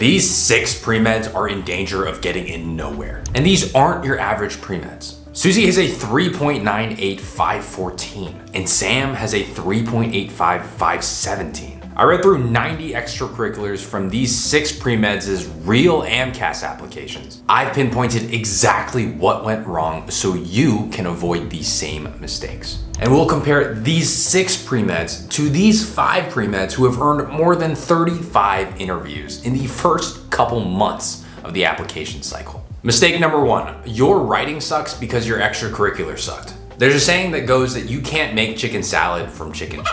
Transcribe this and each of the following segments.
These 6 premeds are in danger of getting in nowhere. And these aren't your average premeds. Susie has a 3.98 514 and Sam has a 3.85 517. I read through 90 extracurriculars from these 6 premeds' real AMCAS applications. I've pinpointed exactly what went wrong so you can avoid these same mistakes. And we'll compare these 6 premeds to these 5 premeds who have earned more than 35 interviews in the first couple months of the application cycle. Mistake number 1, your writing sucks because your extracurricular sucked. There's a saying that goes that you can't make chicken salad from chicken.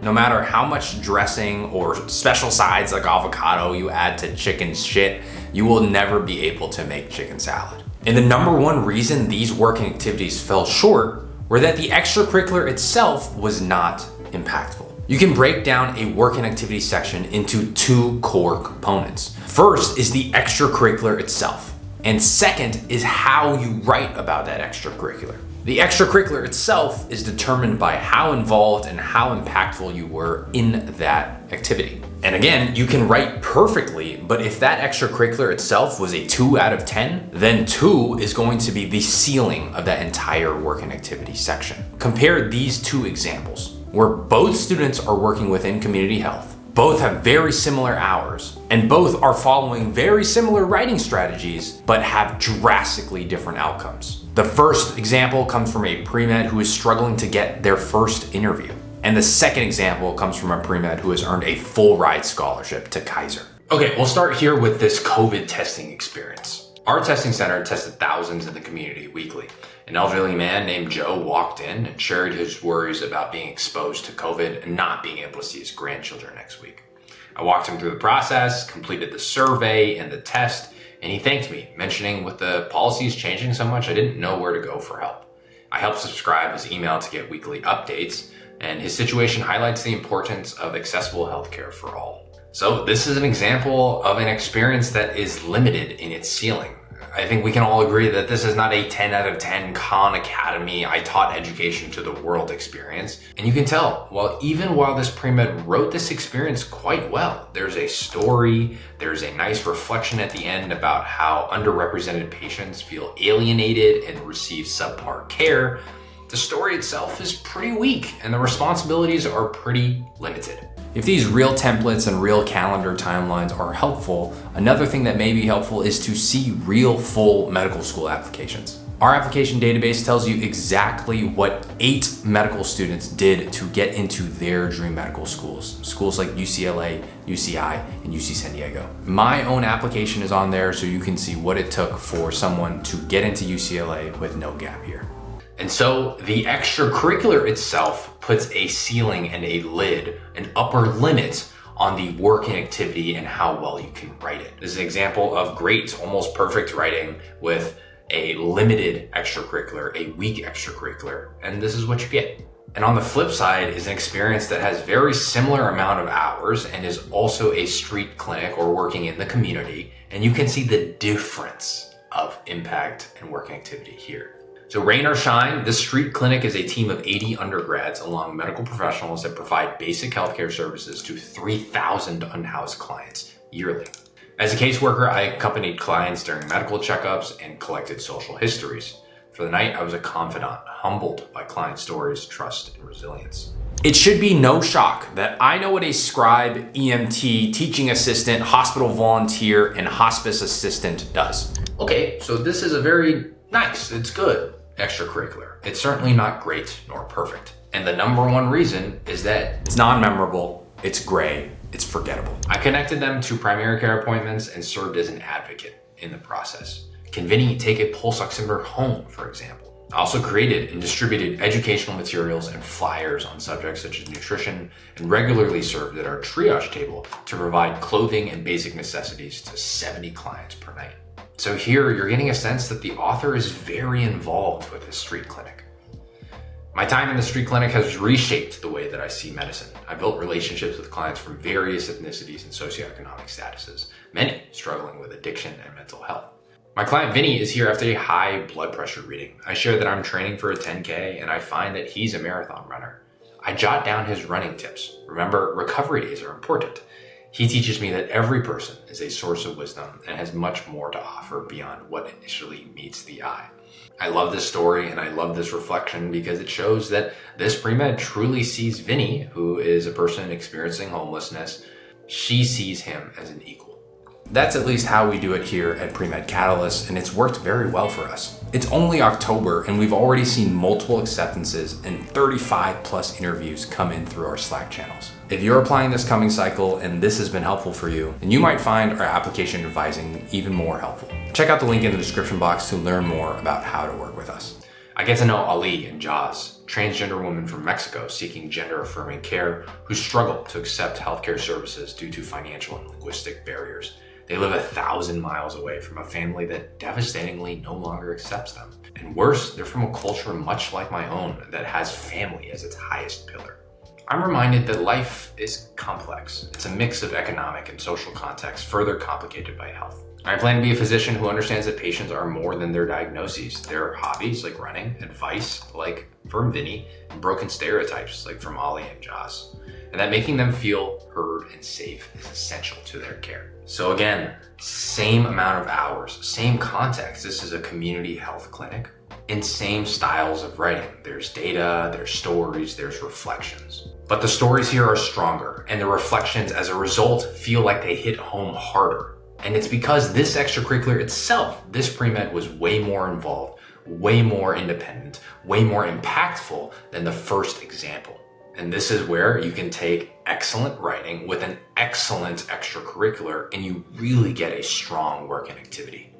No matter how much dressing or special sides like avocado you add to chicken shit, you will never be able to make chicken salad. And the number 1 reason these working activities fell short were that the extracurricular itself was not impactful. You can break down a working activity section into 2 core components. First is the extracurricular itself, and second is how you write about that extracurricular. The extracurricular itself is determined by how involved and how impactful you were in that activity. And again, you can write perfectly, but if that extracurricular itself was a 2 out of 10, then 2 is going to be the ceiling of that entire working activity section. Compare these 2 examples, where both students are working within community health, both have very similar hours, and both are following very similar writing strategies, but have drastically different outcomes. The first example comes from a pre-med who is struggling to get their first interview. And the second example comes from a pre-med who has earned a full ride scholarship to Kaiser. Okay, we'll start here with this COVID testing experience. Our testing center tested thousands in the community weekly. An elderly man named Joe walked in and shared his worries about being exposed to COVID and not being able to see his grandchildren next week. I walked him through the process, completed the survey and the test, and he thanked me, mentioning with the policies changing so much, I didn't know where to go for help. I helped subscribe his email to get weekly updates, and his situation highlights the importance of accessible healthcare for all. So this is an example of an experience that is limited in its ceiling. I think we can all agree that this is not a 10 out of 10 Khan Academy, I taught education to the world experience. And you can tell, even while this pre-med wrote this experience quite well, there's a story, there's a nice reflection at the end about how underrepresented patients feel alienated and receive subpar care. The story itself is pretty weak and the responsibilities are pretty limited. If these real templates and real calendar timelines are helpful, another thing that may be helpful is to see real full medical school applications. Our application database tells you exactly what 8 medical students did to get into their dream medical schools. Schools like UCLA, UCI, and UC San Diego. My own application is on there so you can see what it took for someone to get into UCLA with no gap year. And so the extracurricular itself puts a ceiling and a lid, an upper limit on the working activity and how well you can write it. This is an example of great, almost perfect writing with a limited extracurricular, a weak extracurricular, and this is what you get. And on the flip side is an experience that has very similar amount of hours and is also a street clinic or working in the community, and you can see the difference of impact and working activity here. So rain or shine, this street clinic is a team of 80 undergrads along medical professionals that provide basic healthcare services to 3,000 unhoused clients yearly. As a caseworker, I accompanied clients during medical checkups and collected social histories. For the night, I was a confidant, humbled by client stories, trust, and resilience. It should be no shock that I know what a scribe, EMT, teaching assistant, hospital volunteer, and hospice assistant does. Okay, so this is a very nice, it's good extracurricular. It's certainly not great nor perfect. And the number 1 reason is that it's non-memorable, it's gray, it's forgettable. I connected them to primary care appointments and served as an advocate in the process. Can Vinny take a pulse oximeter home, for example? I also created and distributed educational materials and flyers on subjects such as nutrition and regularly served at our triage table to provide clothing and basic necessities to 70 clients per night. So here you're getting a sense that the author is very involved with this street clinic. My time in the street clinic has reshaped the way that I see medicine. I built relationships with clients from various ethnicities and socioeconomic statuses, many struggling with addiction and mental health. My client Vinny is here after a high blood pressure reading. I share that I'm training for a 10K and I find that he's a marathon runner. I jot down his running tips. Remember, recovery days are important. He teaches me that every person is a source of wisdom and has much more to offer beyond what initially meets the eye. I love this story and I love this reflection because it shows that this pre-med truly sees Vinny, who is a person experiencing homelessness. She sees him as an equal. That's at least how we do it here at Pre-Med Catalyst, and it's worked very well for us. It's only October and we've already seen multiple acceptances and 35 plus interviews come in through our Slack channels. If you're applying this coming cycle and this has been helpful for you, then you might find our application advising even more helpful. Check out the link in the description box to learn more about how to work with us. I get to know Ali and Jaz, transgender women from Mexico seeking gender-affirming care who struggle to accept healthcare services due to financial and linguistic barriers. They live 1,000 miles away from a family that devastatingly no longer accepts them. And worse, they're from a culture much like my own that has family as its highest pillar. I'm reminded that life is complex. It's a mix of economic and social context, further complicated by health. I plan to be a physician who understands that patients are more than their diagnoses. Their hobbies, like running, advice, like from Vinny, and broken stereotypes, like from Ali and Jaz. And that making them feel heard and safe is essential to their care. So again, same amount of hours, same context. This is a community health clinic, and same styles of writing. There's data, there's stories, there's reflections. But the stories here are stronger, and the reflections as a result feel like they hit home harder. And it's because this extracurricular itself, this pre-med, was way more involved, way more independent, way more impactful than the first example. And this is where you can take excellent writing with an excellent extracurricular and you really get a strong working activity.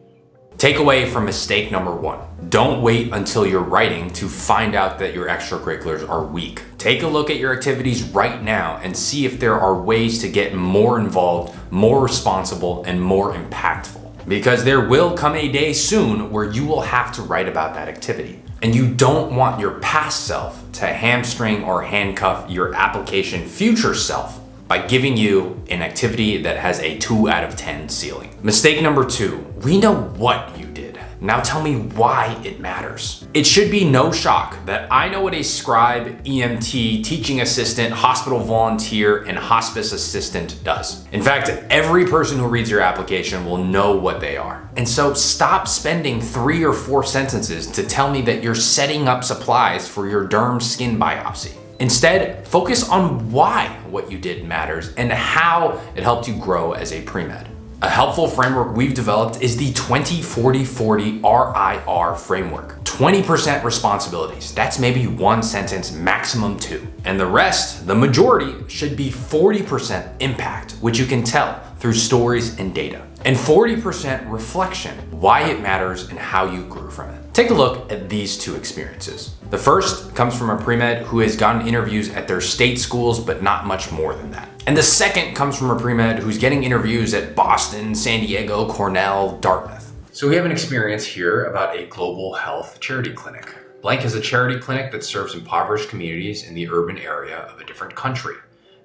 Takeaway from mistake number 1. Don't wait until you're writing to find out that your extracurriculars are weak. Take a look at your activities right now and see if there are ways to get more involved, more responsible, and more impactful. Because there will come a day soon where you will have to write about that activity. And you don't want your past self to hamstring or handcuff your application future self by giving you an activity that has a 2 out of 10 ceiling. Mistake number 2, we know what you did. Now tell me why it matters. It should be no shock that I know what a scribe, EMT, teaching assistant, hospital volunteer, and hospice assistant does. In fact, every person who reads your application will know what they are. And so stop spending 3 or 4 sentences to tell me that you're setting up supplies for your derm skin biopsy. Instead, focus on why what you did matters and how it helped you grow as a pre-med. A helpful framework we've developed is the 20-40-40 RIR framework. 20% responsibilities, that's maybe 1 sentence, maximum 2. And the rest, the majority, should be 40% impact, which you can tell through stories and data. And 40% reflection, why it matters and how you grew from it. Take a look at these 2 experiences. The first comes from a pre-med who has gotten interviews at their state schools, but not much more than that. And the second comes from a pre-med who's getting interviews at Boston, San Diego, Cornell, Dartmouth. So we have an experience here about a global health charity clinic. Blank is a charity clinic that serves impoverished communities in the urban area of a different country.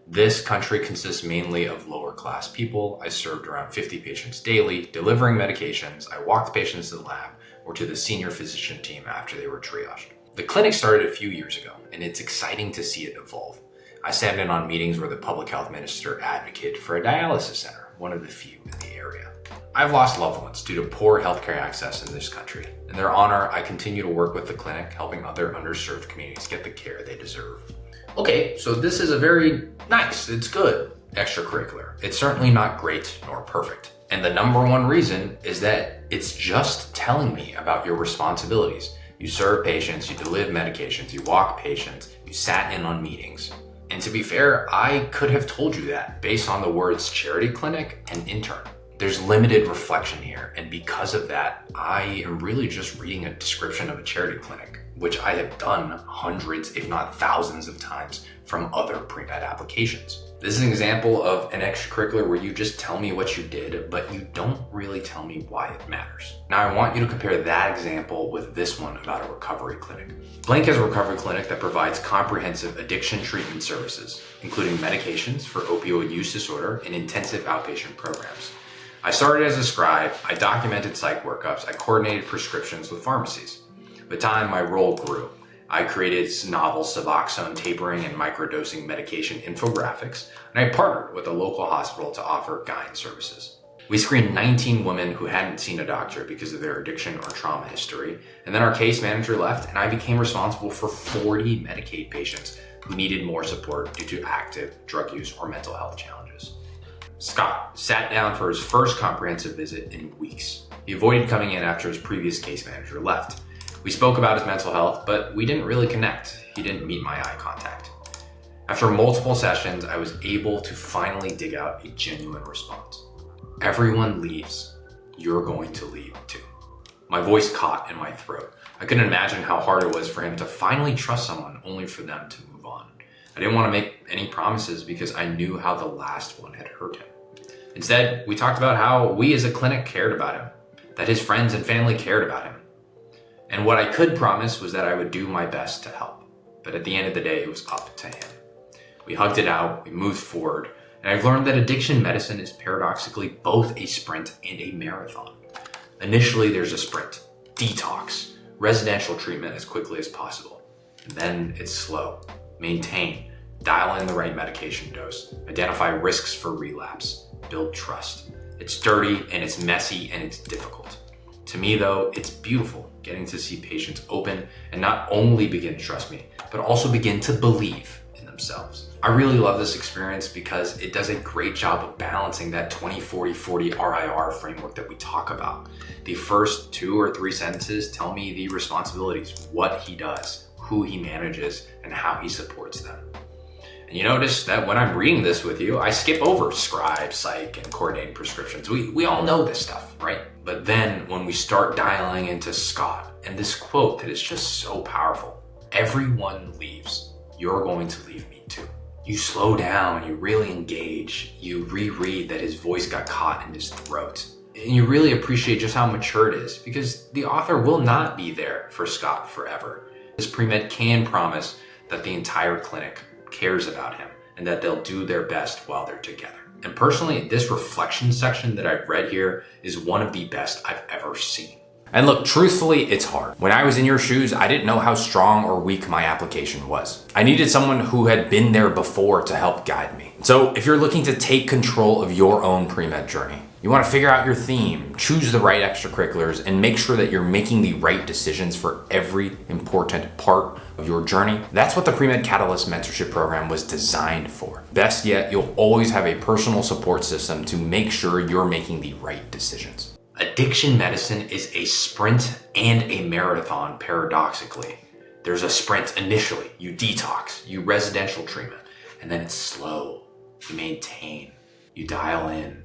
This country consists mainly of lower class people. I served around 50 patients daily, delivering medications. I walked patients to the lab or to the senior physician team after they were triaged. The clinic started a few years ago, and it's exciting to see it evolve. I sat in on meetings where the public health minister advocated for a dialysis center, one of the few in the area. I've lost loved ones due to poor healthcare access in this country. In their honor, I continue to work with the clinic, helping other underserved communities get the care they deserve. Okay, so this is a very nice, it's good extracurricular. It's certainly not great nor perfect. And the number 1 reason is that it's just telling me about your responsibilities. You serve patients, you deliver medications, you walk patients, you sat in on meetings. And to be fair, I could have told you that based on the words charity clinic and intern. There's limited reflection here, and because of that, I am really just reading a description of a charity clinic, which I have done hundreds, if not thousands of times from other pre-med applications. This is an example of an extracurricular where you just tell me what you did, but you don't really tell me why it matters. Now I want you to compare that example with this one about a recovery clinic. Blank is a recovery clinic that provides comprehensive addiction treatment services, including medications for opioid use disorder and intensive outpatient programs. I started as a scribe, I documented psych workups, I coordinated prescriptions with pharmacies. With time, my role grew. I created novel Suboxone tapering and microdosing medication infographics, and I partnered with a local hospital to offer GYN services. We screened 19 women who hadn't seen a doctor because of their addiction or trauma history, and then our case manager left and I became responsible for 40 Medicaid patients who needed more support due to active drug use or mental health challenges. Scott sat down for his first comprehensive visit in weeks. He avoided coming in after his previous case manager left. We spoke about his mental health, but we didn't really connect. He didn't meet my eye contact. After multiple sessions, I was able to finally dig out a genuine response. Everyone leaves. You're going to leave too. My voice caught in my throat. I couldn't imagine how hard it was for him to finally trust someone only for them to move on. I didn't want to make any promises because I knew how the last one had hurt him. Instead, we talked about how we as a clinic cared about him, that his friends and family cared about him. And what I could promise was that I would do my best to help. But at the end of the day, it was up to him. We hugged it out, we moved forward, and I've learned that addiction medicine is paradoxically both a sprint and a marathon. Initially, there's a sprint, detox, residential treatment as quickly as possible. And then it's slow, maintain, dial in the right medication dose, identify risks for relapse, build trust. It's dirty and it's messy and it's difficult. To me though, it's beautiful getting to see patients open and not only begin to trust me, but also begin to believe in themselves. I really love this experience because it does a great job of balancing that 20-40-40 RIR framework that we talk about. The first 2 or 3 sentences tell me the responsibilities, what he does, who he manages, and how he supports them. And you notice that when I'm reading this with you, I skip over scribe, psych, and coordinating prescriptions. We all know this stuff, right? But then when we start dialing into Scott and this quote that is just so powerful, everyone leaves. You're going to leave me too. You slow down, you really engage, you reread that his voice got caught in his throat. And you really appreciate just how mature it is because the author will not be there for Scott forever. This pre-med can promise that the entire clinic cares about him and that they'll do their best while they're together. And personally, this reflection section that I've read here is one of the best I've ever seen. And look, truthfully, it's hard. When I was in your shoes, I didn't know how strong or weak my application was. I needed someone who had been there before to help guide me. So if you're looking to take control of your own pre-med journey, you want to figure out your theme, choose the right extracurriculars, and make sure that you're making the right decisions for every important part of your journey. That's what the Pre-Med Catalyst Mentorship Program was designed for. Best yet, you'll always have a personal support system to make sure you're making the right decisions. Addiction medicine is a sprint and a marathon, paradoxically. There's a sprint initially, you detox, you residential treatment, and then it's slow, you maintain, you dial in,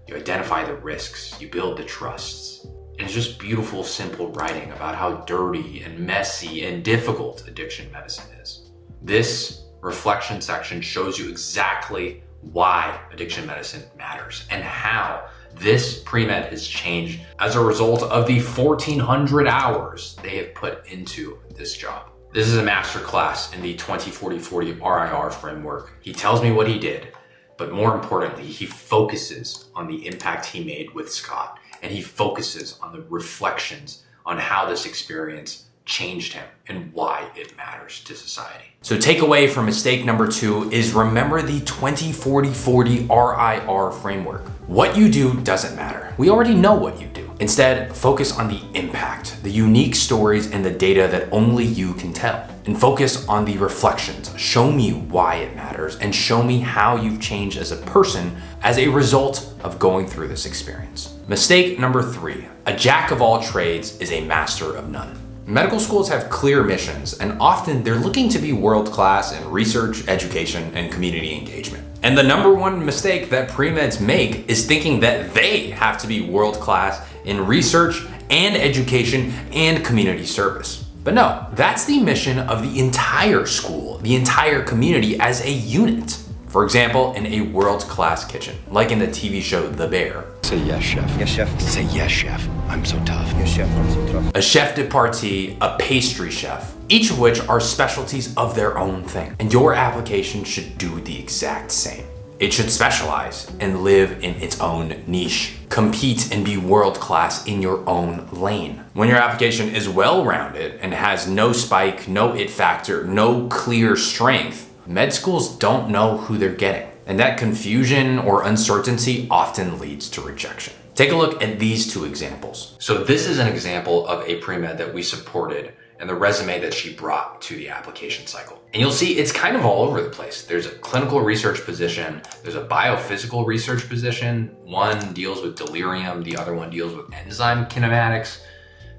you identify the risks, you build the trusts. And it's just beautiful, simple writing about how dirty and messy and difficult addiction medicine is. This reflection section shows you exactly why addiction medicine matters and how this pre-med has changed as a result of the 1,400 hours they have put into this job. This is a masterclass in the 20-40-40 RIR framework. He tells me what he did, but more importantly, he focuses on the impact he made with Scott, and he focuses on the reflections on how this experience changed him and why it matters to society. So takeaway from mistake number 2 is remember the 20-40-40 RIR framework. What you do doesn't matter. We already know what you do. Instead, focus on the impact, the unique stories, and the data that only you can tell. And focus on the reflections. Show me why it matters and show me how you've changed as a person as a result of going through this experience. Mistake number 3, a jack of all trades is a master of none. Medical schools have clear missions, and often they're looking to be world-class in research, education, and community engagement. And the number one mistake that pre-meds make is thinking that they have to be world-class in research and education and community service. But no, that's the mission of the entire school, the entire community as a unit. For example, in a world-class kitchen, like in the TV show The Bear. Say yes, chef. Yes, chef. Say yes, chef. I'm so tough. Yes, chef. I'm so tough. A chef de partie, a pastry chef, each of which are specialties of their own thing. And your application should do the exact same. It should specialize and live in its own niche. Compete and be world-class in your own lane. When your application is well-rounded and has no spike, no it factor, no clear strength, med schools don't know who they're getting. And that confusion or uncertainty often leads to rejection. Take a look at these two examples. So this is an example of a pre-med that we supported and the resume that she brought to the application cycle. And you'll see it's kind of all over the place. There's a clinical research position, there's a biophysical research position. One deals with delirium, the other one deals with enzyme kinematics.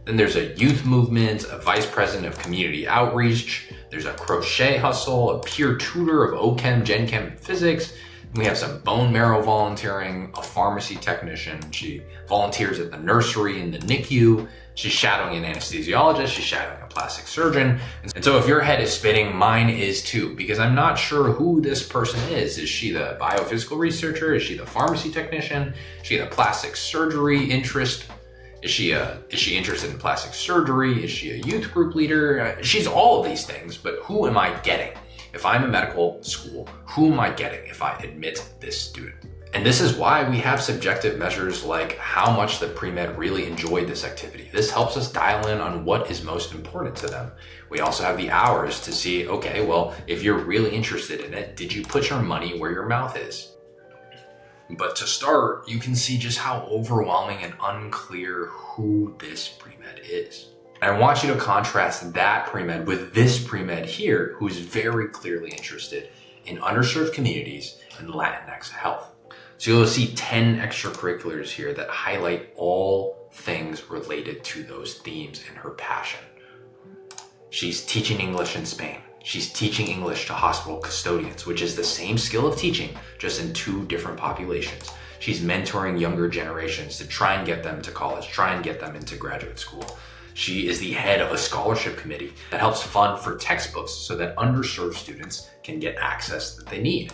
Then there's a youth movement, a vice president of community outreach. There's a crochet hustle, a peer tutor of OChem, Gen Chem, and physics. We have some bone marrow volunteering, a pharmacy technician. She volunteers at the nursery in the NICU. She's shadowing an anesthesiologist. She's shadowing a plastic surgeon. And so if your head is spinning, mine is too, because I'm not sure who this person is. Is she the biophysical researcher? Is she the pharmacy technician? Is she the plastic surgery interest? Is she interested in plastic surgery? Is she a youth group leader? She's all of these things, but who am I getting? If I'm a medical school, who am I getting if I admit this student? And this is why we have subjective measures like how much the pre-med really enjoyed this activity. This helps us dial in on what is most important to them. We also have the hours to see, okay, well, if you're really interested in it, did you put your money where your mouth is? But to start, you can see just how overwhelming and unclear who this pre-med is. I want you to contrast that pre-med with this pre-med here, who's very clearly interested in underserved communities and Latinx health. So you'll see 10 extracurriculars here that highlight all things related to those themes and her passion. She's teaching English in Spain. She's teaching English to hospital custodians, which is the same skill of teaching, just in two different populations. She's mentoring younger generations to try and get them to college, try and get them into graduate school. She is the head of a scholarship committee that helps fund for textbooks so that underserved students can get access that they need.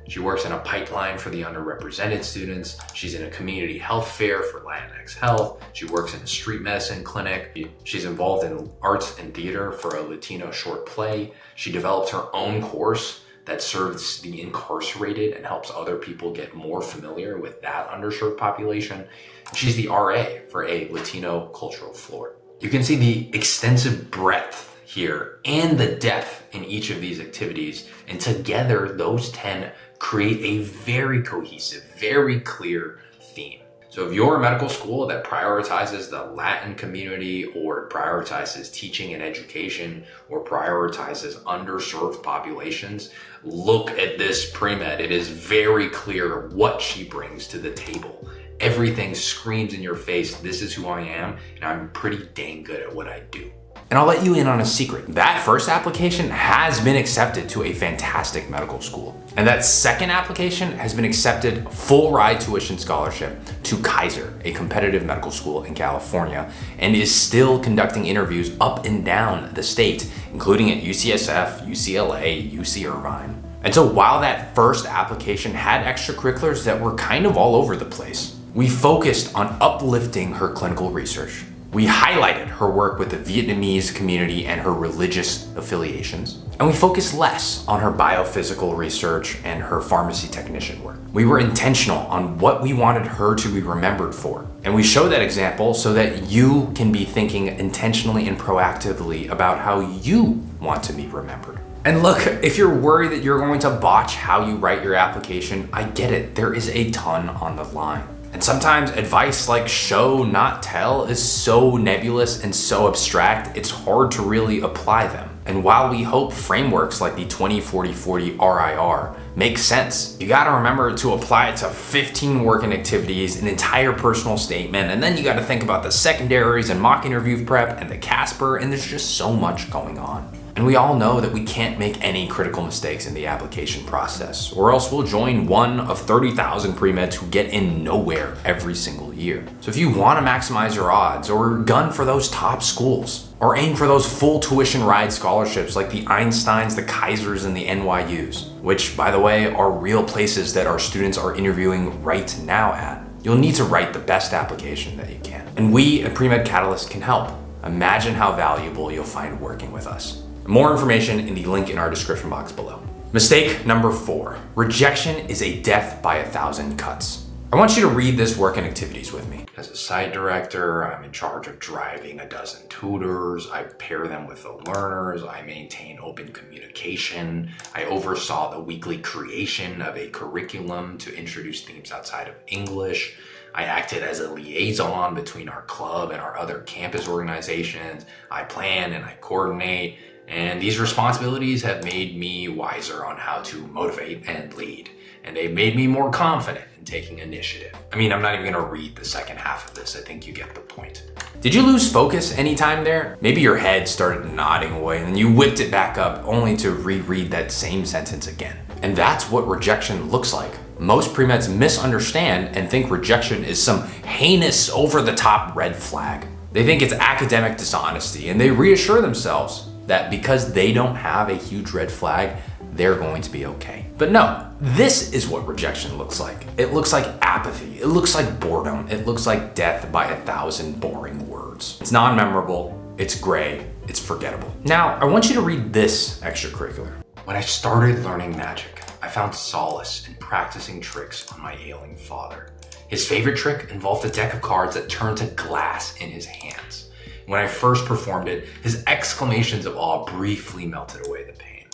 She works in a pipeline for the underrepresented students. She's in a community health fair for Latinx health. She works in a street medicine clinic. She's involved in arts and theater for a Latino short play. She developed her own course that serves the incarcerated and helps other people get more familiar with that underserved population. She's the RA for a Latino cultural floor. You can see the extensive breadth here and the depth in each of these activities, and together those 10 create a very cohesive, very clear theme. So if you're a medical school that prioritizes the Latin community, or prioritizes teaching and education, or prioritizes underserved populations, look at this pre-med. It is very clear what she brings to the table. Everything screams in your face, this is who I am, and I'm pretty dang good at what I do. And I'll let you in on a secret. That first application has been accepted to a fantastic medical school. And that second application has been accepted full ride tuition scholarship to Kaiser, a competitive medical school in California, and is still conducting interviews up and down the state, including at UCSF, UCLA, UC Irvine. And so while that first application had extracurriculars that were kind of all over the place, we focused on uplifting her clinical research. We highlighted her work with the Vietnamese community and her religious affiliations. And we focused less on her biophysical research and her pharmacy technician work. We were intentional on what we wanted her to be remembered for. And we show that example so that you can be thinking intentionally and proactively about how you want to be remembered. And look, if you're worried that you're going to botch how you write your application, I get it. There is a ton on the line. And sometimes advice like show, not tell is so nebulous and so abstract, it's hard to really apply them. And while we hope frameworks like the 20-40-40 RIR make sense, you gotta remember to apply it to 15 working activities, an entire personal statement, and then you gotta think about the secondaries and mock interview prep and the Casper, and there's just so much going on. And we all know that we can't make any critical mistakes in the application process, or else we'll join one of 30,000 pre-meds who get in nowhere every single year. So if you want to maximize your odds, or gun for those top schools, or aim for those full tuition ride scholarships like the Einsteins, the Kaisers, and the NYUs, which, by the way, are real places that our students are interviewing right now at, you'll need to write the best application that you can. And we at Premed Catalyst can help. Imagine how valuable you'll find working with us. More information in the link in our description box below. Mistake number 4, rejection is a death by 1,000 cuts. I want you to read this work and activities with me. As a site director, I'm in charge of driving a dozen tutors. I pair them with the learners. I maintain open communication. I oversaw the weekly creation of a curriculum to introduce themes outside of English. I acted as a liaison between our club and our other campus organizations. I plan and I coordinate. And these responsibilities have made me wiser on how to motivate and lead. And they've made me more confident in taking initiative. I mean, I'm not even gonna read the second half of this. I think you get the point. Did you lose focus anytime there? Maybe your head started nodding away and then you whipped it back up only to reread that same sentence again. And that's what rejection looks like. Most pre-meds misunderstand and think rejection is some heinous, over-the-top red flag. They think it's academic dishonesty, and they reassure themselves that because they don't have a huge red flag, they're going to be okay. But no, this is what rejection looks like. It looks like apathy. It looks like boredom. It looks like death by 1,000 boring words. It's non-memorable, it's gray, it's forgettable. Now, I want you to read this extracurricular. When I started learning magic, I found solace in practicing tricks on my ailing father. His favorite trick involved a deck of cards that turned to glass in his hands. When I first performed it, his exclamations of awe briefly melted away the pain.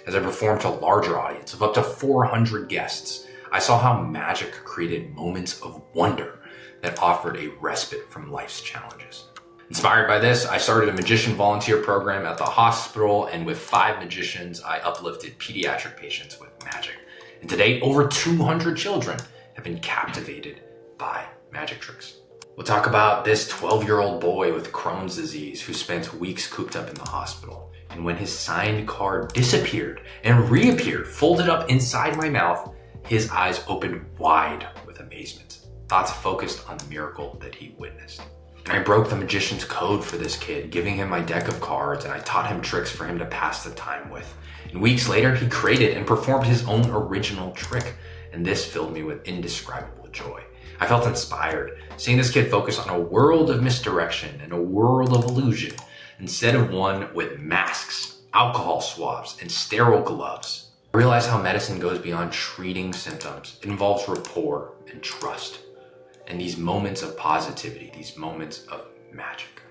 As I performed to a larger audience of up to 400 guests, I saw how magic created moments of wonder that offered a respite from life's challenges. Inspired by this, I started a magician volunteer program at the hospital, and with 5 magicians, I uplifted pediatric patients with magic. And today, over 200 children have been captivated by magic tricks. We'll talk about this 12-year-old boy with Crohn's disease who spent weeks cooped up in the hospital. And when his signed card disappeared and reappeared, folded up inside my mouth, his eyes opened wide with amazement. Thoughts focused on the miracle that he witnessed. And I broke the magician's code for this kid, giving him my deck of cards, and I taught him tricks for him to pass the time with. And weeks later, he created and performed his own original trick, and this filled me with indescribable joy. I felt inspired, seeing this kid focus on a world of misdirection and a world of illusion, instead of one with masks, alcohol swabs, and sterile gloves. I realized how medicine goes beyond treating symptoms. It involves rapport and trust. And these moments of positivity, these moments of magic.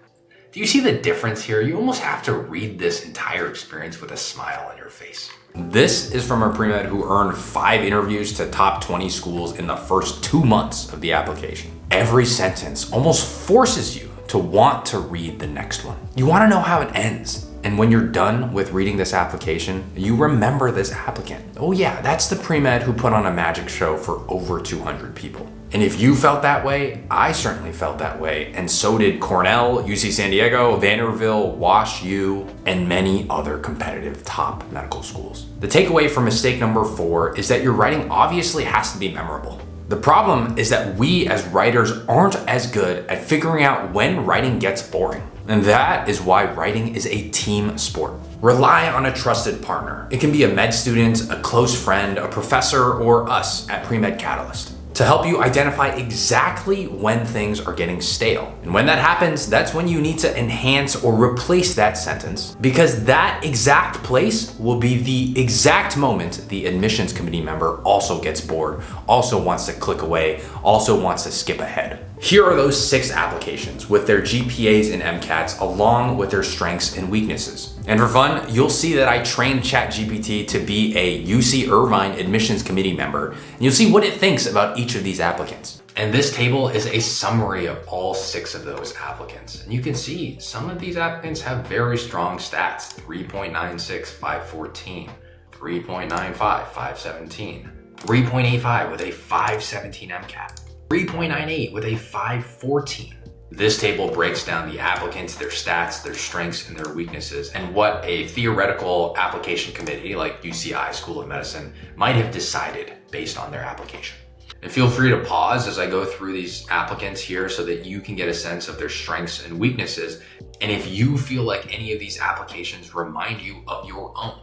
Do you see the difference here? You almost have to read this entire experience with a smile on your face. This is from a pre-med who earned 5 interviews to top 20 schools in the first 2 months of the application. Every sentence almost forces you to want to read the next one. You want to know how it ends. And when you're done with reading this application, you remember this applicant. Oh yeah, that's the pre-med who put on a magic show for over 200 people. And if you felt that way, I certainly felt that way, and so did Cornell, UC San Diego, Vanderbilt, Wash U, and many other competitive top medical schools. The takeaway from mistake number 4 is that your writing obviously has to be memorable. The problem is that we as writers aren't as good at figuring out when writing gets boring. And that is why writing is a team sport. Rely on a trusted partner. It can be a med student, a close friend, a professor, or us at Pre-Med Catalyst, to help you identify exactly when things are getting stale. And when that happens, that's when you need to enhance or replace that sentence, because that exact place will be the exact moment the admissions committee member also gets bored, also wants to click away, also wants to skip ahead. Here are those 6 applications with their GPAs and MCATs along with their strengths and weaknesses. And for fun, you'll see that I trained ChatGPT to be a UC Irvine admissions committee member, and you'll see what it thinks about each of these applicants. And this table is a summary of all 6 of those applicants. And you can see some of these applicants have very strong stats: 3.96, 514, 3.95, 517, 3.85 with a 517 MCAT. 3.98 with a 514. This table breaks down the applicants, their stats, their strengths, and their weaknesses, and what a theoretical application committee like UCI School of Medicine might have decided based on their application. And feel free to pause as I go through these applicants here so that you can get a sense of their strengths and weaknesses. And if you feel like any of these applications remind you of your own,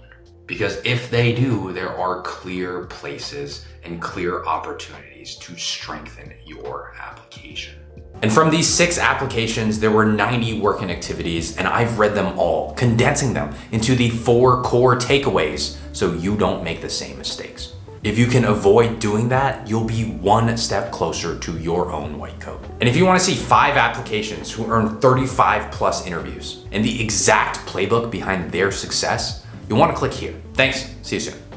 because if they do, there are clear places and clear opportunities to strengthen your application. And from these 6 applications, there were 90 working activities, and I've read them all, condensing them into the 4 core takeaways so you don't make the same mistakes. If you can avoid doing that, you'll be one step closer to your own white coat. And if you want to see 5 applications who earned 35 plus interviews and the exact playbook behind their success, you'll want to click here. Thanks, see you soon.